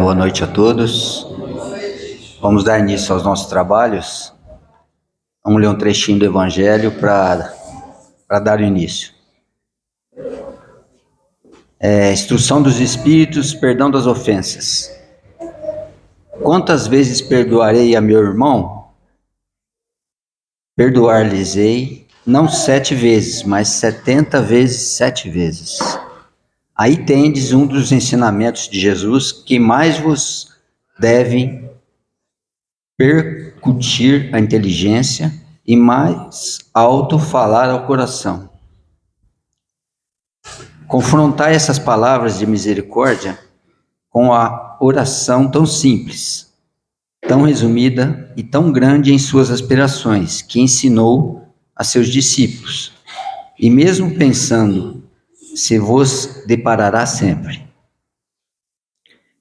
Boa noite a todos. Vamos dar início aos nossos trabalhos. Vamos ler um trechinho do Evangelho para dar início. Instrução dos Espíritos, perdão das ofensas. Quantas vezes perdoarei a meu irmão? Perdoar-lhes-ei, não 7 vezes, mas 70 vezes 7 vezes. Aí tendes um dos ensinamentos de Jesus que mais vos devem percutir a inteligência e mais alto falar ao coração. Confrontai essas palavras de misericórdia com a oração tão simples, tão resumida e tão grande em suas aspirações, que ensinou a seus discípulos, e mesmo pensando, se vos deparará sempre.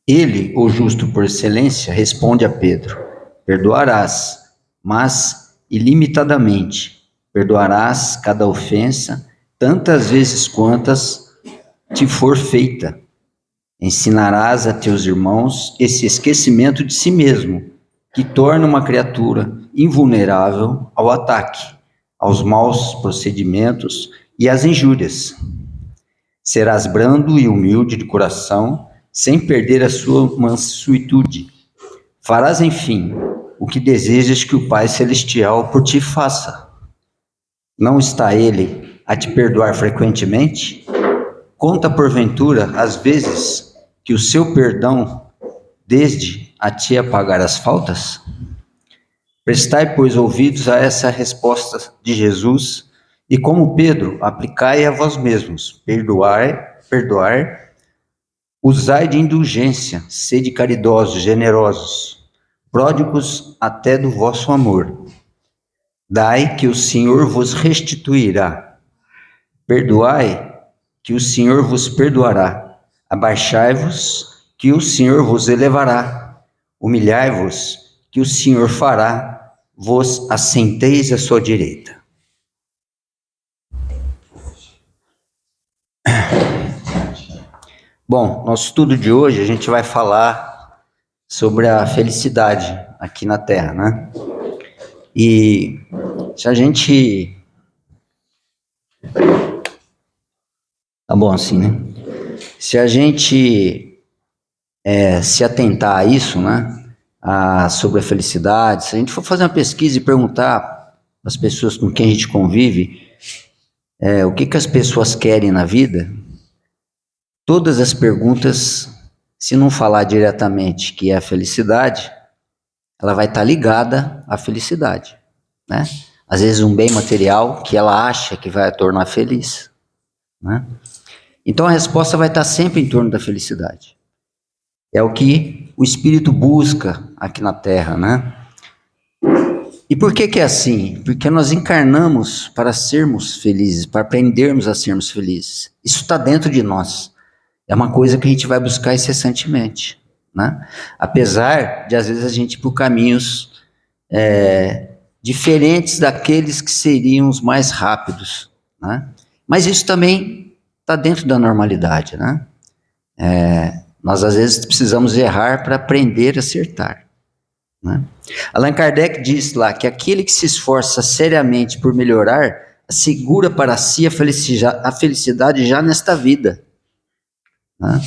Ele, o justo por excelência, responde a Pedro: perdoarás, mas ilimitadamente. Perdoarás cada ofensa, tantas vezes quantas te for feita. Ensinarás a teus irmãos esse esquecimento de si mesmo, que torna uma criatura invulnerável ao ataque, aos maus procedimentos e às injúrias. Serás brando e humilde de coração, sem perder a sua mansuetude. Farás, enfim, o que desejas que o Pai Celestial por ti faça. Não está Ele a te perdoar frequentemente? Conta, porventura, as vezes que o seu perdão desde a ti apagar as faltas? Prestai, pois, ouvidos a essa resposta de Jesus, e como Pedro, aplicai a vós mesmos: perdoar, usai de indulgência, sede caridosos, generosos, pródigos até do vosso amor. Dai, que o Senhor vos restituirá. Perdoai, que o Senhor vos perdoará. Abaixai-vos, que o Senhor vos elevará. Humilhai-vos, que o Senhor fará, vos assenteis à sua direita. Bom, nosso estudo de hoje a gente vai falar sobre a felicidade aqui na Terra, né? E se a gente... Tá bom assim, né? Se a gente se atentar a isso, né? Sobre a felicidade, se a gente for fazer uma pesquisa e perguntar às pessoas com quem a gente convive o que as pessoas querem na vida, todas as perguntas, se não falar diretamente que é a felicidade, ela vai estar ligada à felicidade, né? Às vezes um bem material que ela acha que vai a tornar feliz, né? Então a resposta vai estar sempre em torno da felicidade. É o que o espírito busca aqui na Terra, né? E por que é assim? Porque nós encarnamos para sermos felizes, para aprendermos a sermos felizes. Isso está dentro de nós. É uma coisa que a gente vai buscar incessantemente, né? Apesar de, às vezes, a gente ir por caminhos diferentes daqueles que seriam os mais rápidos, né? Mas isso também está dentro da normalidade, né? Nós, às vezes, precisamos errar para aprender a acertar, né? Allan Kardec diz lá que aquele que se esforça seriamente por melhorar assegura para si a felicidade já nesta vida, né?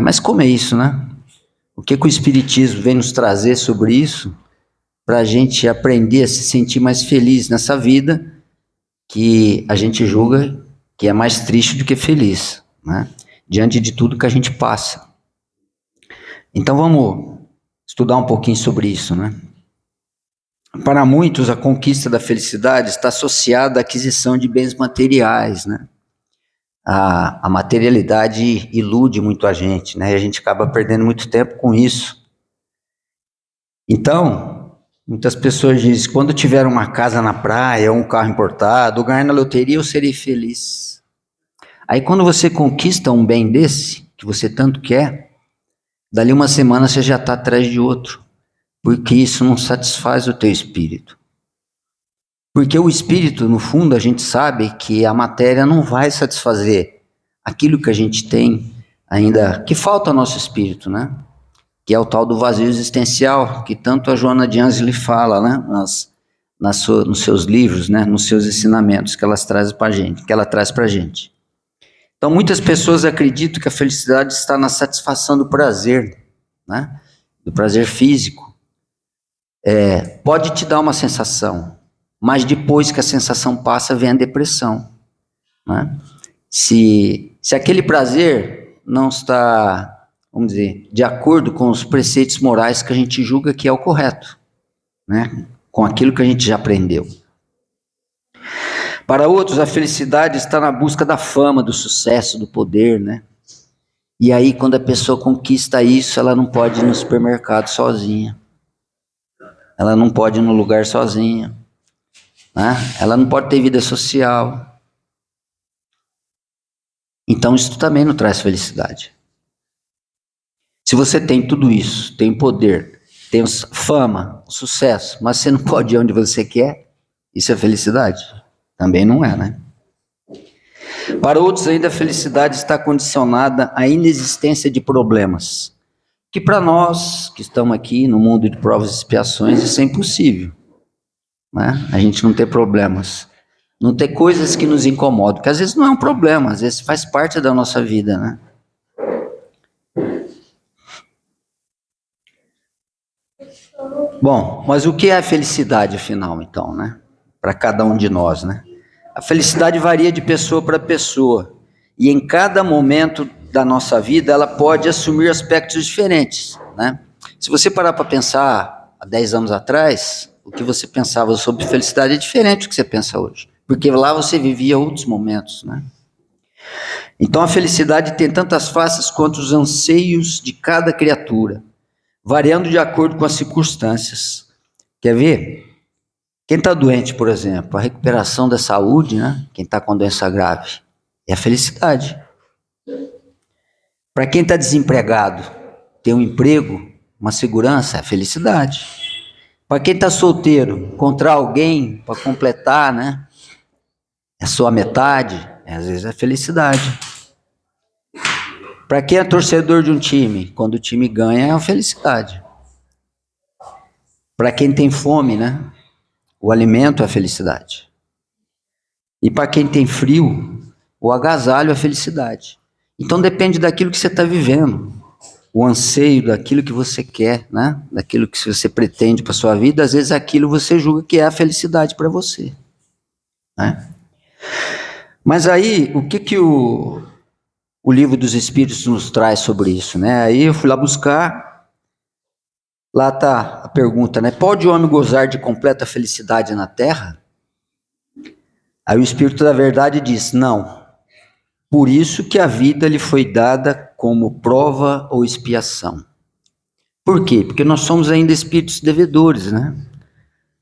Mas como é isso, né? O que o Espiritismo vem nos trazer sobre isso, para a gente aprender a se sentir mais feliz nessa vida, que a gente julga que é mais triste do que feliz, né? Diante de tudo que a gente passa. Então vamos estudar um pouquinho sobre isso, né? Para muitos, a conquista da felicidade está associada à aquisição de bens materiais, né? A materialidade ilude muito a gente, né? E a gente acaba perdendo muito tempo com isso. Então, muitas pessoas dizem: quando tiver uma casa na praia, um carro importado, ou ganhar na loteria, eu serei feliz. Aí quando você conquista um bem desse, que você tanto quer, dali uma semana você já está atrás de outro, porque isso não satisfaz o teu espírito. Porque o espírito, no fundo, a gente sabe que a matéria não vai satisfazer aquilo que a gente tem, ainda que falta ao nosso espírito, né? Que é o tal do vazio existencial, que tanto a Joana de Ângeles fala, né? Nos seus livros, né? Nos seus ensinamentos que ela traz para a gente. Então, muitas pessoas acreditam que a felicidade está na satisfação do prazer, né? Do prazer físico. Pode te dar uma sensação, mas depois que a sensação passa, vem a depressão, né? Se aquele prazer não está, vamos dizer, de acordo com os preceitos morais que a gente julga que é o correto, né? Com aquilo que a gente já aprendeu. Para outros, a felicidade está na busca da fama, do sucesso, do poder, né? E aí, quando a pessoa conquista isso, ela não pode ir no supermercado sozinha. Ela não pode ir no lugar sozinha, né? Ela não pode ter vida social. Então, isso também não traz felicidade. Se você tem tudo isso, tem poder, tem fama, sucesso, mas você não pode ir onde você quer, isso é felicidade? Também não é, né? Para outros ainda a felicidade está condicionada à inexistência de problemas, que para nós que estamos aqui no mundo de provas e expiações, isso é impossível, né? A gente não ter problemas, não ter coisas que nos incomodam, que às vezes não é um problema, às vezes faz parte da nossa vida, né? Bom, mas o que é a felicidade afinal, então, né? Para cada um de nós, né? A felicidade varia de pessoa para pessoa e em cada momento da nossa vida ela pode assumir aspectos diferentes, né? Se você parar para pensar há 10 anos atrás, o que você pensava sobre felicidade é diferente do que você pensa hoje, porque lá você vivia outros momentos, né? Então a felicidade tem tantas faces quanto os anseios de cada criatura, variando de acordo com as circunstâncias. Quer ver? Quem está doente, por exemplo, a recuperação da saúde, né? Quem está com doença grave, é a felicidade. Para quem está desempregado, ter um emprego, uma segurança, é a felicidade. Para quem está solteiro, encontrar alguém para completar, né? É só a metade, às vezes é felicidade. Para quem é torcedor de um time, quando o time ganha, é uma felicidade. Para quem tem fome, né? O alimento é a felicidade. E para quem tem frio, o agasalho é a felicidade. Então depende daquilo que você está vivendo. O anseio daquilo que você quer, né? Daquilo que você pretende para sua vida, às vezes aquilo você julga que é a felicidade para você, né? Mas aí, o que o Livro dos Espíritos nos traz sobre isso, né? Aí eu fui lá buscar, lá está a pergunta, né? Pode o homem gozar de completa felicidade na Terra? Aí o Espírito da Verdade diz, não. Por isso que a vida lhe foi dada como prova ou expiação. Por quê? Porque nós somos ainda espíritos devedores, né?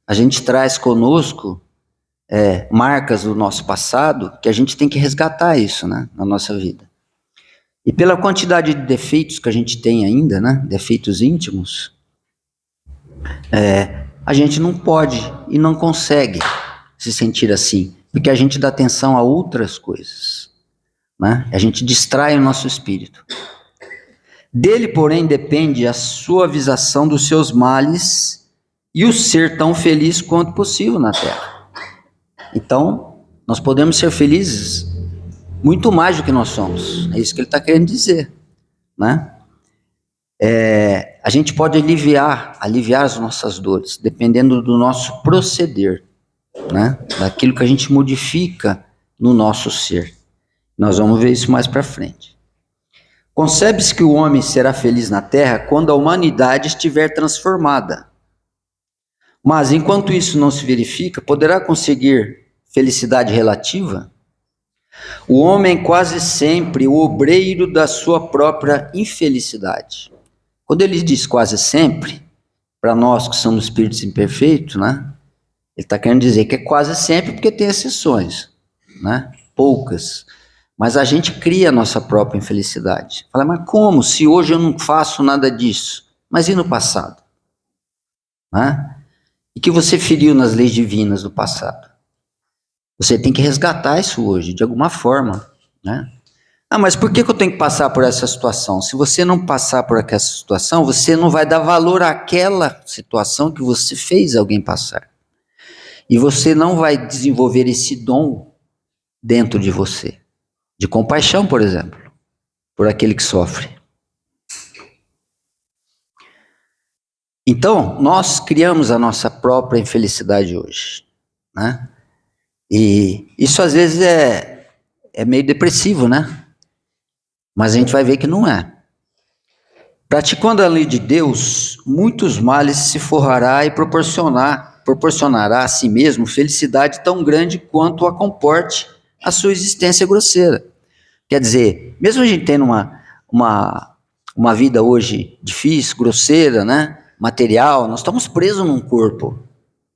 A gente traz conosco marcas do nosso passado que a gente tem que resgatar isso, né? Na nossa vida. E pela quantidade de defeitos que a gente tem ainda, né? Defeitos íntimos, a gente não pode e não consegue se sentir assim, porque a gente dá atenção a outras coisas, né? A gente distrai o nosso espírito. Dele, porém, depende a suavização dos seus males e o ser tão feliz quanto possível na Terra. Então, nós podemos ser felizes muito mais do que nós somos. É isso que ele está querendo dizer, né? A gente pode aliviar as nossas dores, dependendo do nosso proceder, né? Daquilo que a gente modifica no nosso ser. Nós vamos ver isso mais para frente. Concebe-se que o homem será feliz na Terra quando a humanidade estiver transformada. Mas, enquanto isso não se verifica, poderá conseguir felicidade relativa? O homem é quase sempre o obreiro da sua própria infelicidade. Quando ele diz quase sempre, para nós que somos espíritos imperfeitos, né? Ele está querendo dizer que é quase sempre porque tem exceções, né? Poucas. Mas a gente cria a nossa própria infelicidade. Fala, mas como? Se hoje eu não faço nada disso? Mas e no passado? Né? E que você feriu nas leis divinas do passado? Você tem que resgatar isso hoje, de alguma forma, né? Ah, mas por que eu tenho que passar por essa situação? Se você não passar por aquela situação, você não vai dar valor àquela situação que você fez alguém passar. E você não vai desenvolver esse dom dentro de você, de compaixão, por exemplo, por aquele que sofre. Então, nós criamos a nossa própria infelicidade hoje, né? E isso às vezes é meio depressivo, né? Mas a gente vai ver que não é. Praticando a lei de Deus, muitos males se forrará e proporcionará a si mesmo felicidade tão grande quanto a comporte a sua existência grosseira. Quer dizer, mesmo a gente tendo uma vida hoje difícil, grosseira, né? Material, nós estamos presos num corpo.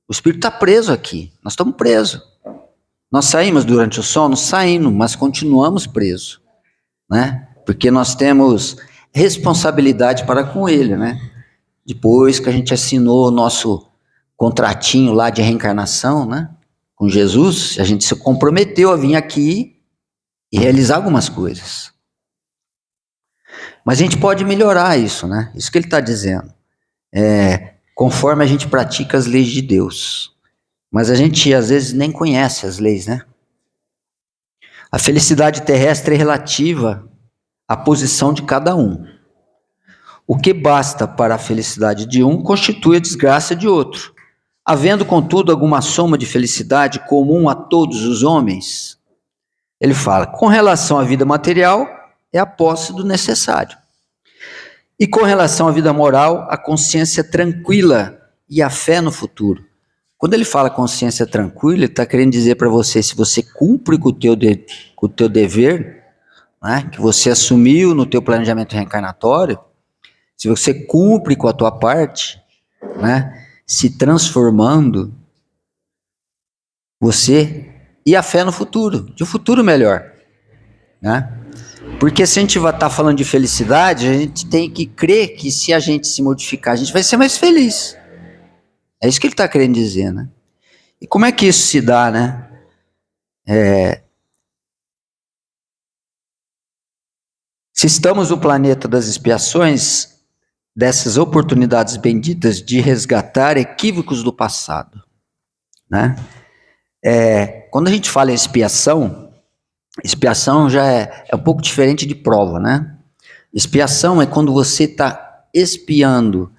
O espírito está preso aqui, nós estamos presos. Nós saímos durante o sono? Saímos, mas continuamos presos, né? Porque nós temos responsabilidade para com ele, né? Depois que a gente assinou o nosso contratinho lá de reencarnação, né? Com Jesus, a gente se comprometeu a vir aqui e realizar algumas coisas. Mas a gente pode melhorar isso, né? Isso que ele está dizendo. Conforme a gente pratica as leis de Deus. Mas a gente às vezes nem conhece as leis, né? A felicidade terrestre é relativa à posição de cada um. O que basta para a felicidade de um constitui a desgraça de outro. Havendo, contudo, alguma soma de felicidade comum a todos os homens, ele fala, com relação à vida material, é a posse do necessário. E com relação à vida moral, a consciência tranquila e a fé no futuro. Quando ele fala consciência tranquila, ele está querendo dizer para você, se você cumpre com o teu dever, né, que você assumiu no teu planejamento reencarnatório, se você cumpre com a tua parte, né, se transformando, você e a fé no futuro, de um futuro melhor, né? Porque se a gente vai estar falando de felicidade, a gente tem que crer que se a gente se modificar, a gente vai ser mais feliz. É isso que ele está querendo dizer, né? E como é que isso se dá, né? Se estamos no planeta das expiações, dessas oportunidades benditas de resgatar equívocos do passado, né? Quando a gente fala em expiação já é um pouco diferente de prova, né? Expiação é quando você está expiando.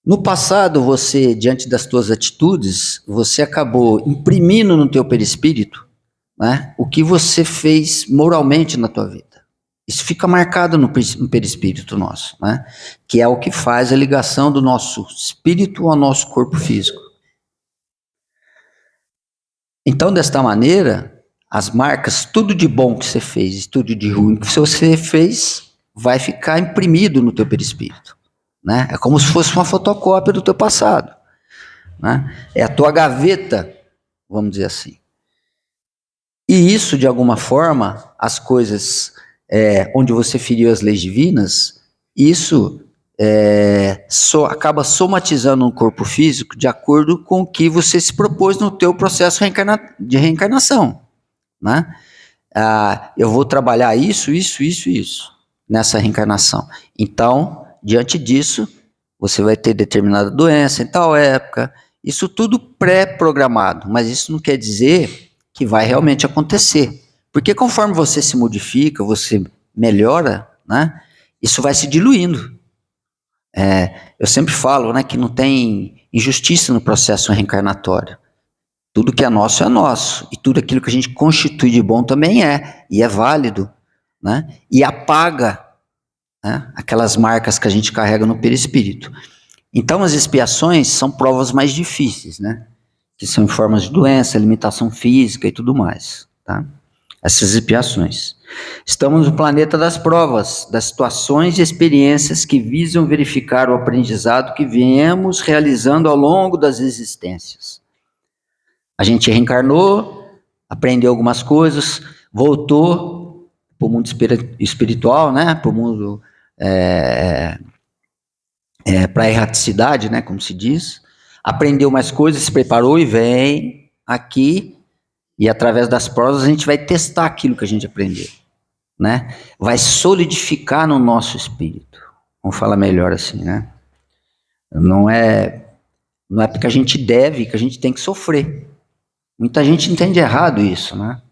No passado, você, diante das tuas atitudes, você acabou imprimindo no teu perispírito, né, o que você fez moralmente na tua vida. Isso fica marcado no perispírito nosso, né, que é o que faz a ligação do nosso espírito ao nosso corpo físico. Então, desta maneira, as marcas, tudo de bom que você fez, tudo de ruim que você fez, vai ficar imprimido no teu perispírito, né? É como se fosse uma fotocópia do teu passado, né? É a tua gaveta, vamos dizer assim. E isso, de alguma forma, as coisas onde você feriu as leis divinas, isso acaba somatizando no corpo físico de acordo com o que você se propôs no teu processo de reencarnação, né? Eu vou trabalhar isso nessa reencarnação. Então, diante disso, você vai ter determinada doença em tal época. Isso tudo pré-programado, mas isso não quer dizer que vai realmente acontecer. Porque conforme você se modifica, você melhora, né? Isso vai se diluindo. Eu sempre falo, né, que não tem injustiça no processo reencarnatório. Tudo que é nosso, e tudo aquilo que a gente constitui de bom também e é válido, né? E apaga, né, aquelas marcas que a gente carrega no perispírito. Então, as expiações são provas mais difíceis, né? Que são em formas de doença, limitação física e tudo mais, tá? Essas expiações. Estamos no planeta das provas, das situações e experiências que visam verificar o aprendizado que viemos realizando ao longo das existências. A gente reencarnou, aprendeu algumas coisas, voltou para o mundo espiritual, né? Para o mundo, para a erraticidade, né? Como se diz. Aprendeu mais coisas, se preparou e vem aqui, e através das provas a gente vai testar aquilo que a gente aprendeu. né? Vai solidificar no nosso espírito. Vamos falar melhor assim, né? Não é porque a gente deve que a gente tem que sofrer. Muita gente entende errado isso, né?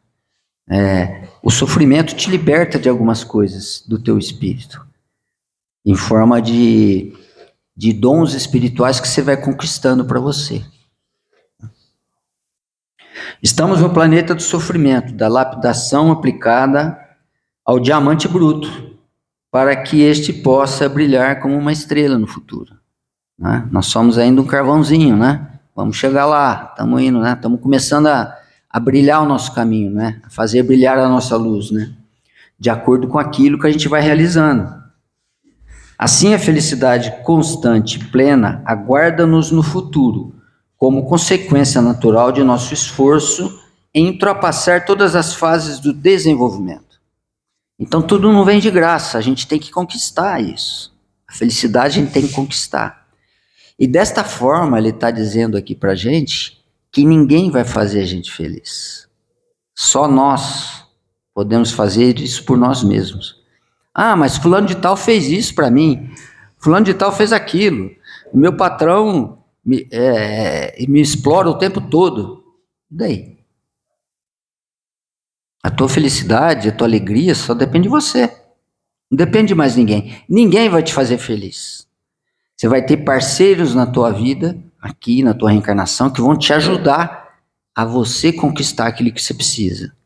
O sofrimento te liberta de algumas coisas do teu espírito, em forma de dons espirituais que você vai conquistando para você. Estamos no planeta do sofrimento, da lapidação aplicada ao diamante bruto, para que este possa brilhar como uma estrela no futuro, né? Nós somos ainda um carvãozinho, né? Vamos chegar lá, estamos indo, né? Estamos começando a brilhar o nosso caminho, né? A fazer brilhar a nossa luz, né? De acordo com aquilo que a gente vai realizando. Assim, a felicidade constante e plena aguarda-nos no futuro, como consequência natural de nosso esforço em ultrapassar todas as fases do desenvolvimento. Então, tudo não vem de graça, a gente tem que conquistar isso. A felicidade a gente tem que conquistar. E desta forma, ele está dizendo aqui para a gente que ninguém vai fazer a gente feliz. Só nós podemos fazer isso por nós mesmos. Ah, mas fulano de tal fez isso para mim, fulano de tal fez aquilo, o meu patrão me explora o tempo todo. E daí? A tua felicidade, a tua alegria só depende de você. Não depende de mais ninguém. Ninguém vai te fazer feliz. Você vai ter parceiros na tua vida, aqui na tua reencarnação, que vão te ajudar a você conquistar aquilo que você precisa,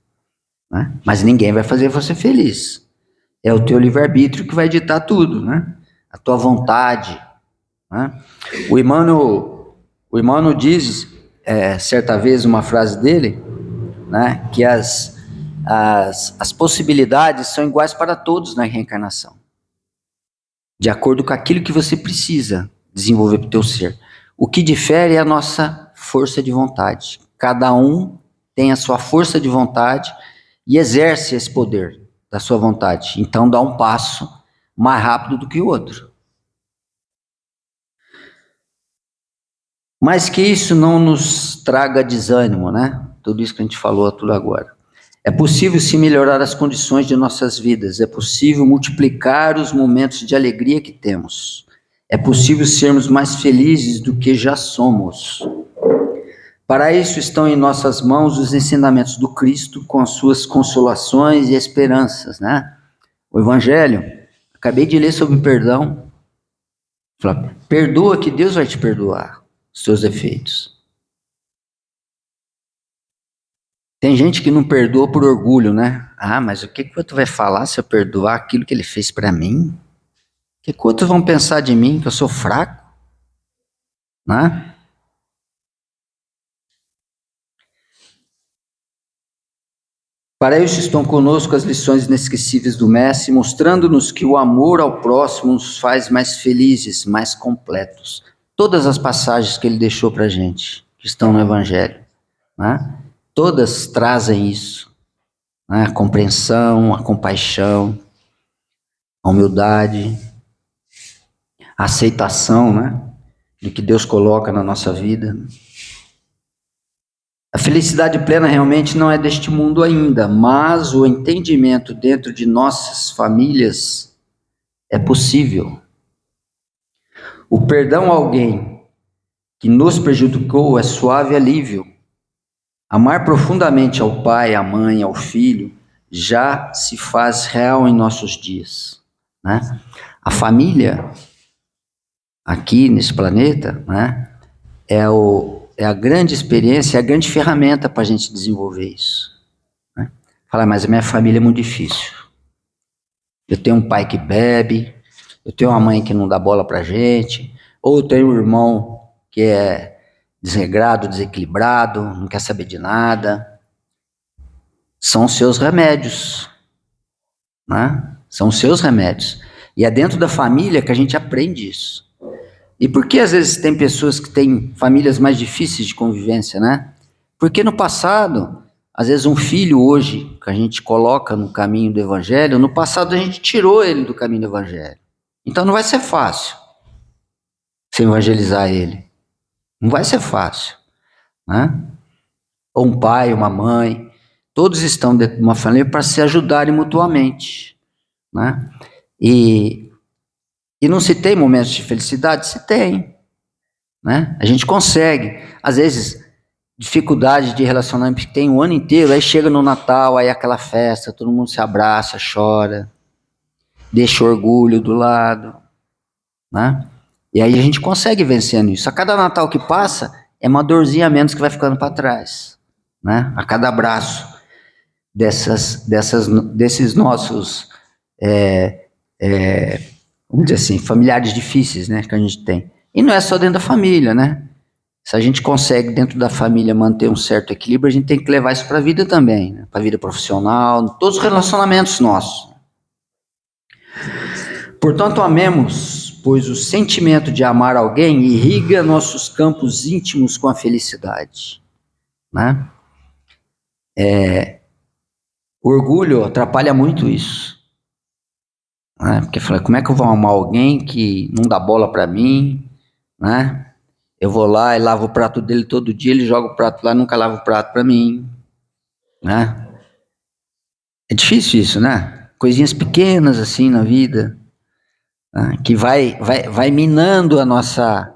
né? Mas ninguém vai fazer você feliz. É o teu livre-arbítrio que vai ditar tudo, né? A tua vontade, né? O Emmanuel diz, certa vez, uma frase dele, né? Que as possibilidades são iguais para todos na reencarnação, de acordo com aquilo que você precisa desenvolver para o teu ser. O que difere é a nossa força de vontade. Cada um tem a sua força de vontade e exerce esse poder da sua vontade. Então dá um passo mais rápido do que o outro. Mas que isso não nos traga desânimo, né? Tudo isso que a gente falou tudo agora. É possível sim melhorar as condições de nossas vidas, é possível multiplicar os momentos de alegria que temos, é possível sermos mais felizes do que já somos. Para isso estão em nossas mãos os ensinamentos do Cristo com as suas consolações e esperanças, né? O Evangelho, acabei de ler sobre perdão, fala, perdoa que Deus vai te perdoar os seus defeitos. Tem gente que não perdoa por orgulho, né? Ah, mas o que o outro vai falar se eu perdoar aquilo que ele fez para mim? O que outros vão pensar de mim, que eu sou fraco? Né? Para isso estão conosco as lições inesquecíveis do Mestre, mostrando-nos que o amor ao próximo nos faz mais felizes, mais completos. Todas as passagens que ele deixou para a gente, que estão no Evangelho, né? Todas trazem isso, né? A compreensão, a compaixão, a humildade, a aceitação, né? Do que Deus coloca na nossa vida. A felicidade plena realmente não é deste mundo ainda, mas o entendimento dentro de nossas famílias é possível. O perdão a alguém que nos prejudicou é suave alívio. Amar profundamente ao pai, à mãe, ao filho, já se faz real em nossos dias, né? A família, aqui nesse planeta, né, é a grande experiência, é a grande ferramenta para a gente desenvolver isso, né? Falar, mas a minha família é muito difícil. Eu tenho um pai que bebe, eu tenho uma mãe que não dá bola pra gente, ou eu tenho um irmão que é desregrado, desequilibrado, não quer saber de nada. São os seus remédios, né? São os seus remédios. E é dentro da família que a gente aprende isso. E por que às vezes tem pessoas que têm famílias mais difíceis de convivência, né? Porque no passado, às vezes um filho hoje, que a gente coloca no caminho do Evangelho, no passado a gente tirou ele do caminho do Evangelho. Então não vai ser fácil você evangelizar ele. Não vai ser fácil, né? Ou um pai, uma mãe. Todos estão dentro de uma família para se ajudarem mutuamente, né? E não se tem momentos de felicidade? Se tem, né? A gente consegue. Às vezes, dificuldade de relacionamento que tem o ano inteiro, aí chega no Natal, aí aquela festa, todo mundo se abraça, chora, deixa o orgulho do lado, né? E aí a gente consegue vencer nisso. A cada Natal que passa, é uma dorzinha a menos que vai ficando para trás, né? A cada abraço desses nossos, vamos dizer assim, familiares difíceis, né, que a gente tem. E não é só dentro da família, né? Se a gente consegue dentro da família manter um certo equilíbrio, a gente tem que levar isso para a vida também, né? Para a vida profissional, todos os relacionamentos nossos. Portanto, amemos, pois o sentimento de amar alguém irriga nossos campos íntimos com a felicidade, né? O orgulho atrapalha muito isso, né? Porque fala, como é que eu vou amar alguém que não dá bola para mim, né? Eu vou lá e lavo o prato dele todo dia, ele joga o prato lá e nunca lava o prato para mim, né? É difícil isso, né? Coisinhas pequenas assim na vida, né? Que vai minando a nossa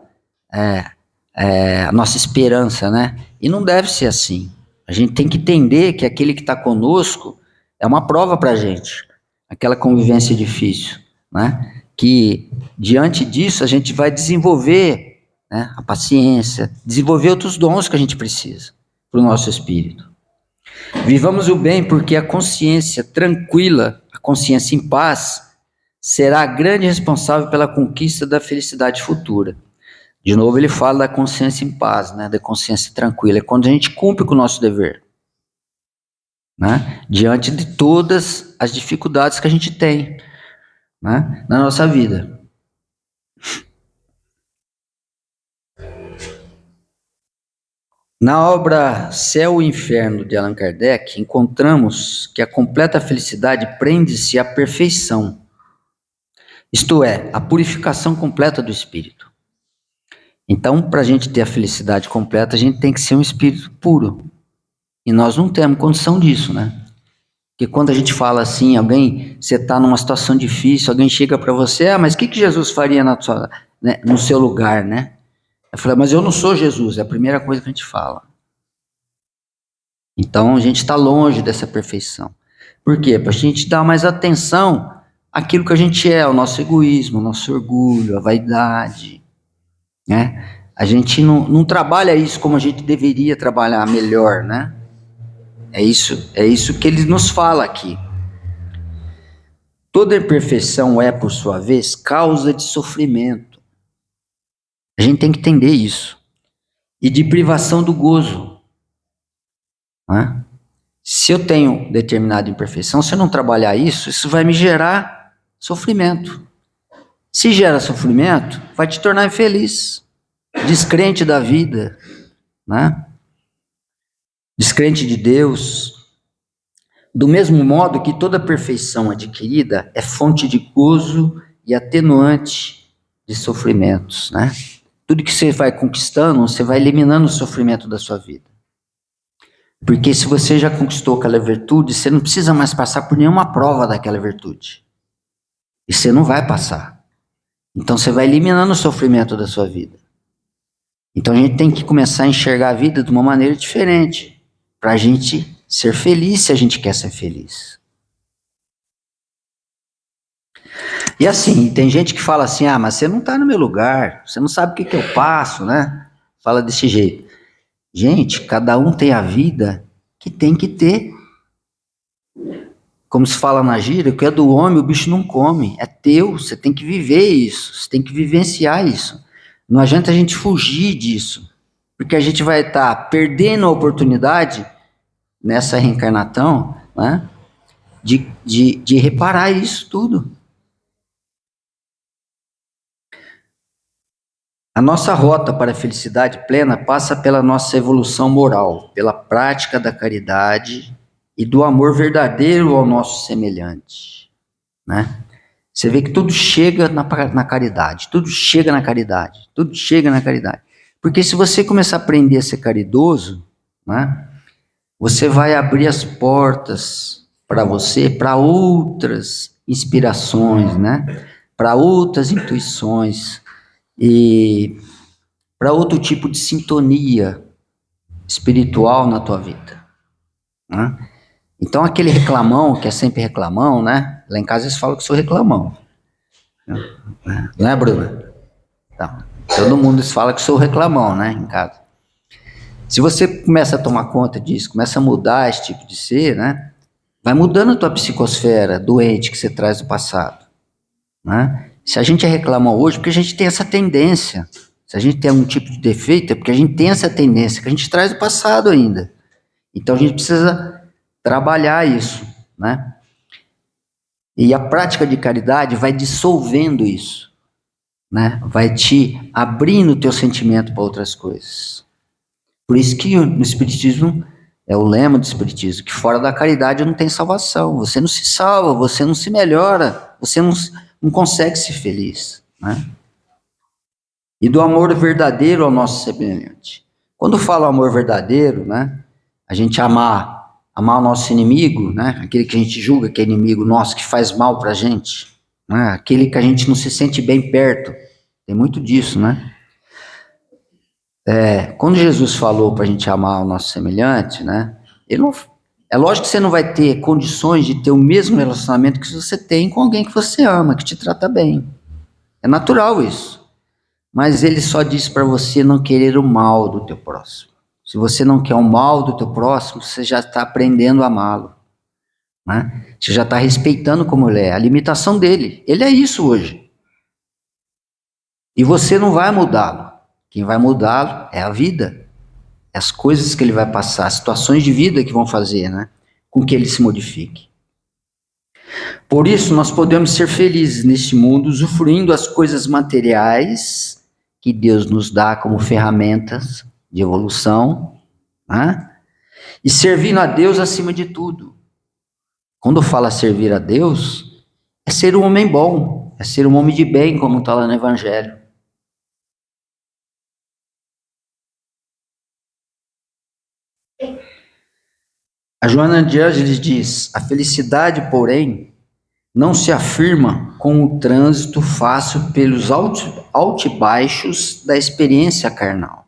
esperança, né? E não deve ser assim. A gente tem que entender que aquele que está conosco é uma prova para a gente, aquela convivência difícil, né? Que diante disso a gente vai desenvolver, né, a paciência, desenvolver outros dons que a gente precisa para o nosso espírito. Vivamos o bem porque a consciência tranquila, a consciência em paz, será a grande responsável pela conquista da felicidade futura. De novo ele fala da consciência em paz, né, da consciência tranquila, é quando a gente cumpre com o nosso dever, né, diante de todas as dificuldades que a gente tem, né, na nossa vida. Na obra Céu e Inferno de Allan Kardec, encontramos que a completa felicidade prende-se à perfeição, isto é, a purificação completa do espírito. Então, para a gente ter a felicidade completa, a gente tem que ser um espírito puro. E nós não temos condição disso, né? Porque quando a gente fala assim, você está numa situação difícil, alguém chega para você, mas o que Jesus faria no seu lugar, né? Eu falei, mas eu não sou Jesus, é a primeira coisa que a gente fala. Então, a gente está longe dessa perfeição. Por quê? Para a gente dar mais atenção àquilo que a gente é, ao nosso egoísmo, ao nosso orgulho, à vaidade, né? A gente não trabalha isso como a gente deveria trabalhar melhor, né? É isso que ele nos fala aqui. Toda imperfeição é, por sua vez, causa de sofrimento. A gente tem que entender isso. E de privação do gozo, né? Se eu tenho determinada imperfeição, se eu não trabalhar isso vai me gerar sofrimento. Se gera sofrimento, vai te tornar infeliz, descrente da vida, né? Descrente de Deus. Do mesmo modo que toda perfeição adquirida é fonte de gozo e atenuante de sofrimentos, né? Tudo que você vai conquistando, você vai eliminando o sofrimento da sua vida. Porque se você já conquistou aquela virtude, você não precisa mais passar por nenhuma prova daquela virtude. E você não vai passar. Então você vai eliminando o sofrimento da sua vida. Então a gente tem que começar a enxergar a vida de uma maneira diferente, para a gente ser feliz se a gente quer ser feliz. E assim, tem gente que fala assim, mas você não está no meu lugar, você não sabe o que eu passo, né? Fala desse jeito. Gente, cada um tem a vida que tem que ter. Como se fala na gíria, o que é do homem o bicho não come, é teu, você tem que viver isso, você tem que vivenciar isso. Não adianta a gente fugir disso, porque a gente vai estar perdendo a oportunidade nessa reencarnação, né, de reparar isso tudo. A nossa rota para a felicidade plena passa pela nossa evolução moral, pela prática da caridade e do amor verdadeiro ao nosso semelhante, né? Você vê que tudo chega na caridade, tudo chega na caridade, tudo chega na caridade. Porque se você começar a aprender a ser caridoso, né, você vai abrir as portas para você, para outras inspirações, né? Para outras intuições e para outro tipo de sintonia espiritual na tua vida, né? Então aquele reclamão, que é sempre reclamão, né? Lá em casa eles falam que sou reclamão, não é, Bruna? Então, todo mundo fala que sou reclamão, né, em casa. Se você começa a tomar conta disso, começa a mudar esse tipo de ser, né? Vai mudando a tua psicosfera doente que você traz do passado, né? Se a gente reclama hoje, porque a gente tem essa tendência. Se a gente tem algum tipo de defeito, é porque a gente tem essa tendência que a gente traz do passado ainda. Então a gente precisa trabalhar isso, né? E a prática de caridade vai dissolvendo isso, né? Vai te abrindo o teu sentimento para outras coisas. Por isso que no Espiritismo, é o lema do Espiritismo, que fora da caridade não tem salvação. Você não se salva, você não se melhora, você não consegue ser feliz, né? E do amor verdadeiro ao nosso semelhante. Quando falo amor verdadeiro, né? A gente amar o nosso inimigo, né? Aquele que a gente julga que é inimigo nosso, que faz mal pra gente, né? Aquele que a gente não se sente bem perto. Tem muito disso, né? Quando Jesus falou para a gente amar o nosso semelhante, né? Ele não, é lógico que você não vai ter condições de ter o mesmo relacionamento que você tem com alguém que você ama, que te trata bem. É natural isso. Mas ele só diz para você não querer o mal do teu próximo. Se você não quer o mal do teu próximo, você já está aprendendo a amá-lo, né? Você já está respeitando como ele é, a limitação dele. Ele é isso hoje. E você não vai mudá-lo. Quem vai mudá-lo é a vida. É as coisas que ele vai passar, as situações de vida que vão fazer, né? Com que ele se modifique. Por isso, nós podemos ser felizes neste mundo, usufruindo as coisas materiais que Deus nos dá como ferramentas de evolução, né? E servindo a Deus acima de tudo. Quando fala servir a Deus, é ser um homem bom, é ser um homem de bem, como está lá no Evangelho. A Joana de Ângeles diz: a felicidade, porém, não se afirma com o trânsito fácil pelos altibaixos da experiência carnal,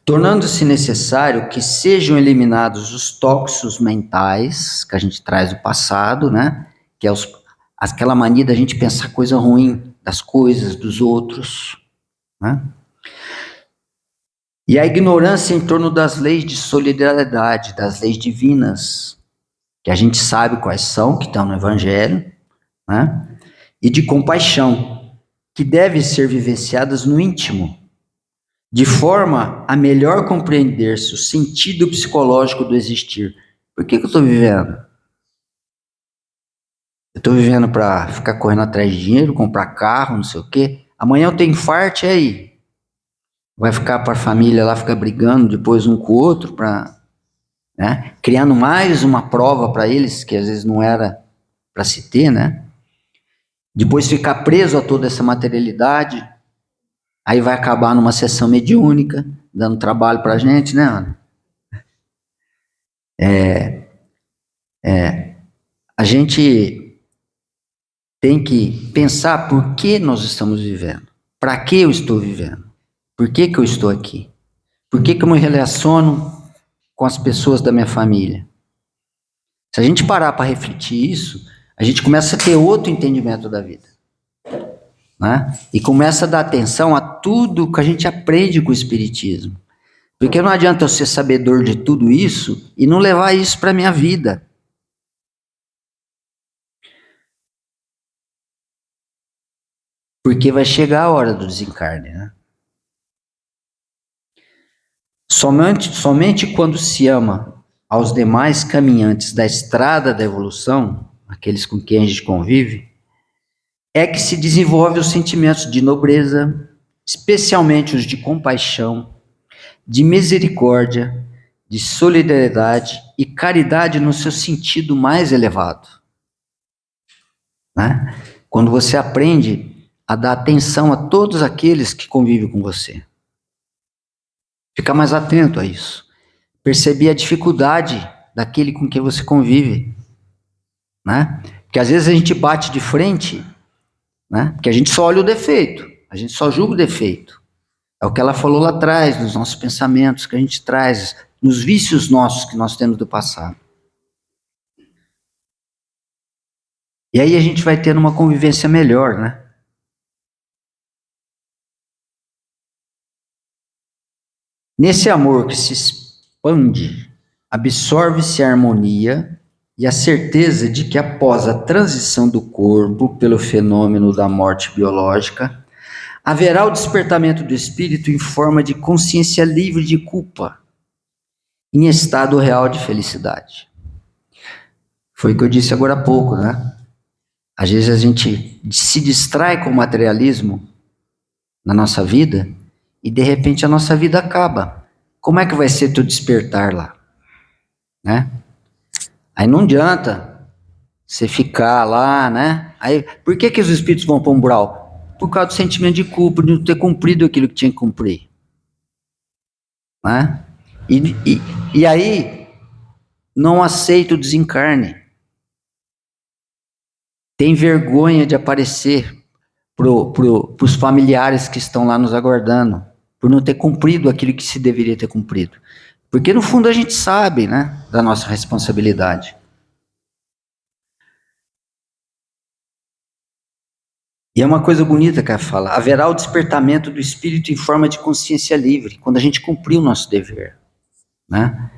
tornando-se necessário que sejam eliminados os tóxicos mentais que a gente traz do passado, né? Que é aquela mania da gente pensar coisa ruim das coisas, dos outros, né? E a ignorância em torno das leis de solidariedade, das leis divinas, que a gente sabe quais são, que estão no Evangelho, né? E de compaixão, que devem ser vivenciadas no íntimo, de forma a melhor compreender-se o sentido psicológico do existir. Por que eu estou vivendo? Eu estou vivendo para ficar correndo atrás de dinheiro, comprar carro, não sei o quê. Amanhã eu tenho infarto, e aí? Vai ficar para a família lá, ficar brigando depois um com o outro, né? Criando mais uma prova para eles, que às vezes não era para se ter, né? Depois ficar preso a toda essa materialidade, aí vai acabar numa sessão mediúnica, dando trabalho para a gente, né, Ana? A gente tem que pensar por que nós estamos vivendo. Para que eu estou vivendo? Por que eu estou aqui? Por que eu me relaciono com as pessoas da minha família? Se a gente parar para refletir isso, a gente começa a ter outro entendimento da vida, né? E começa a dar atenção a tudo que a gente aprende com o Espiritismo. Porque não adianta eu ser sabedor de tudo isso e não levar isso para a minha vida. Porque vai chegar a hora do desencarne, né? Somente quando se ama aos demais caminhantes da estrada da evolução, aqueles com quem a gente convive, é que se desenvolve os sentimentos de nobreza, especialmente os de compaixão, de misericórdia, de solidariedade e caridade no seu sentido mais elevado, né? Quando você aprende a dar atenção a todos aqueles que convivem com você. Fica mais atento a isso. perceber a dificuldade daquele com quem você convive, né? Porque às vezes a gente bate de frente, né? Porque a gente só olha o defeito, a gente só julga o defeito. É o que ela falou lá atrás, nos nossos pensamentos que a gente traz, nos vícios nossos que nós temos do passado. E aí a gente vai tendo uma convivência melhor, né? Nesse amor que se expande, absorve-se a harmonia e a certeza de que após a transição do corpo pelo fenômeno da morte biológica, haverá o despertamento do espírito em forma de consciência livre de culpa, em estado real de felicidade. Foi o que eu disse agora há pouco, né? Às vezes a gente se distrai com o materialismo na nossa vida e de repente a nossa vida acaba. Como é que vai ser teu despertar lá? Né? Aí não adianta você ficar lá, né? Aí, por que os espíritos vão para o umbral? Por causa do sentimento de culpa, de não ter cumprido aquilo que tinha que cumprir. Né? E aí não aceita o desencarne. Tem vergonha de aparecer para os familiares que estão lá nos aguardando, por não ter cumprido aquilo que se deveria ter cumprido. Porque no fundo a gente sabe, né, da nossa responsabilidade. E é uma coisa bonita que ela fala, haverá o despertamento do espírito em forma de consciência livre, quando a gente cumprir o nosso dever. Né?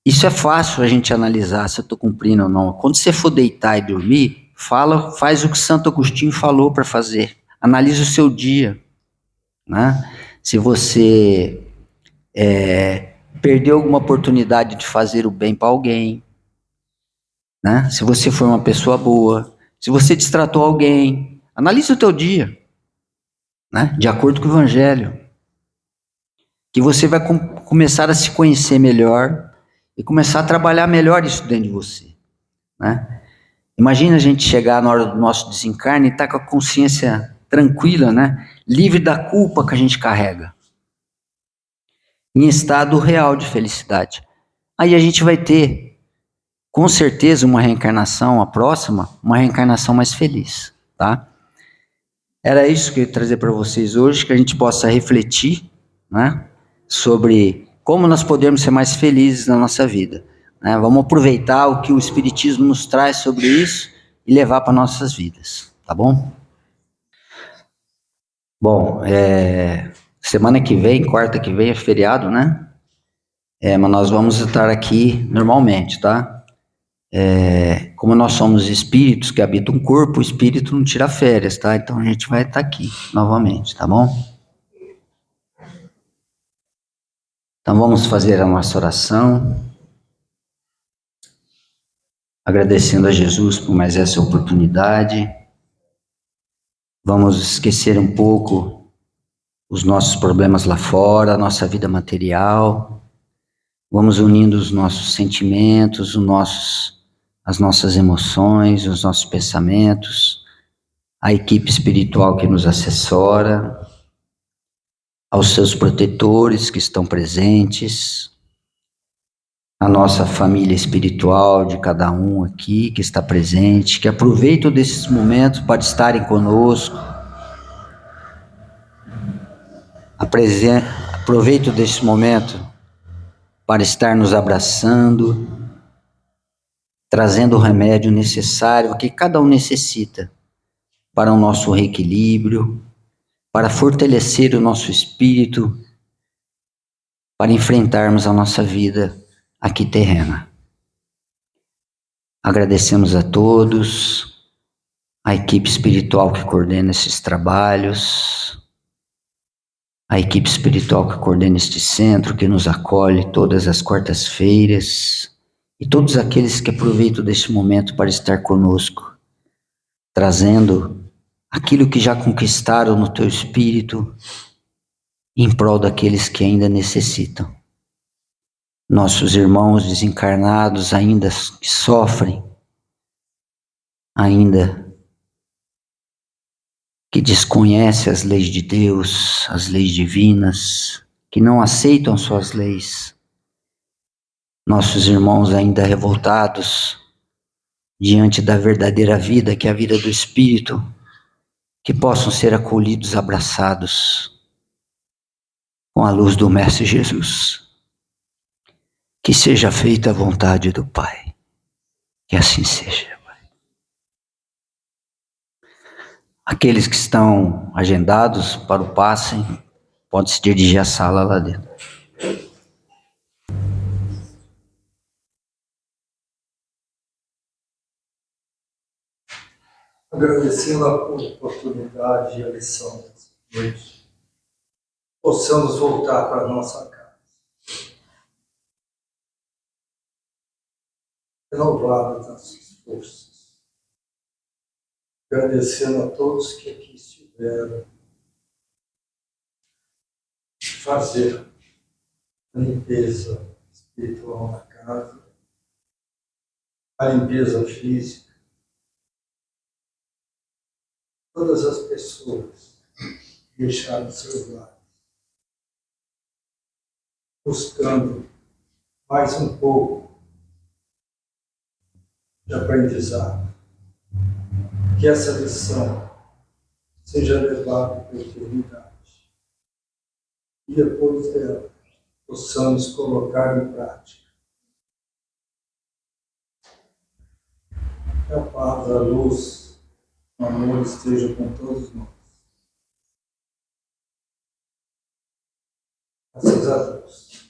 Isso é fácil a gente analisar se eu estou cumprindo ou não. Quando você for deitar e dormir, faz o que Santo Agostinho falou para fazer. Analise o seu dia. Né? Se você perdeu alguma oportunidade de fazer o bem para alguém, né? Se você foi uma pessoa boa, se você destratou alguém, analise o teu dia, né? De acordo com o Evangelho, que você vai começar a se conhecer melhor e começar a trabalhar melhor isso dentro de você, né? Imagina a gente chegar na hora do nosso desencarne e estar com a consciência tranquila, né? Livre da culpa que a gente carrega, em estado real de felicidade. Aí a gente vai ter, com certeza, uma reencarnação, a próxima, uma reencarnação mais feliz, tá? Era isso que eu ia trazer para vocês hoje, que a gente possa refletir, né, sobre como nós podemos ser mais felizes na nossa vida. Né? Vamos aproveitar o que o Espiritismo nos traz sobre isso e levar para nossas vidas, tá bom? Bom, semana que vem, quarta que vem, é feriado, né? Mas nós vamos estar aqui normalmente, tá? Como nós somos espíritos que habitam um corpo, o espírito não tira férias, tá? Então a gente vai estar aqui novamente, tá bom? Então vamos fazer a nossa oração, agradecendo a Jesus por mais essa oportunidade. Vamos esquecer um pouco os nossos problemas lá fora, a nossa vida material. Vamos unindo os nossos sentimentos, as nossas emoções, os nossos pensamentos, a equipe espiritual que nos assessora, aos seus protetores que estão presentes, a nossa família espiritual de cada um aqui que está presente, que aproveitam desses momentos para estarem conosco, aproveito desse momento para estar nos abraçando, trazendo o remédio necessário que cada um necessita para o nosso reequilíbrio, para fortalecer o nosso espírito, para enfrentarmos a nossa vida aqui terrena. Agradecemos a todos, a equipe espiritual que coordena esses trabalhos, a equipe espiritual que coordena este centro, que nos acolhe todas as quartas-feiras, e todos aqueles que aproveitam deste momento para estar conosco, trazendo aquilo que já conquistaram no teu espírito, em prol daqueles que ainda necessitam. Nossos irmãos desencarnados ainda que sofrem, ainda que desconhecem as leis de Deus, as leis divinas, que não aceitam suas leis, nossos irmãos ainda revoltados diante da verdadeira vida, que é a vida do Espírito, que possam ser acolhidos, abraçados com a luz do Mestre Jesus. Que seja feita a vontade do Pai. Que assim seja. Aqueles que estão agendados para o passe, podem se dirigir à sala lá dentro. Agradecendo a oportunidade e a lição dessa noite, possamos voltar para a nossa casa. Renovadas nossas forças. Agradecendo a todos que aqui estiveram, fazer a limpeza espiritual na casa, a limpeza física. Todas as pessoas deixaram seus lares, buscando mais um pouco de aprendizado. Que essa lição seja levada para a eternidade. E depois dela, possamos colocar em prática. Que a paz, a luz, o amor esteja com todos nós. Graças a Deus.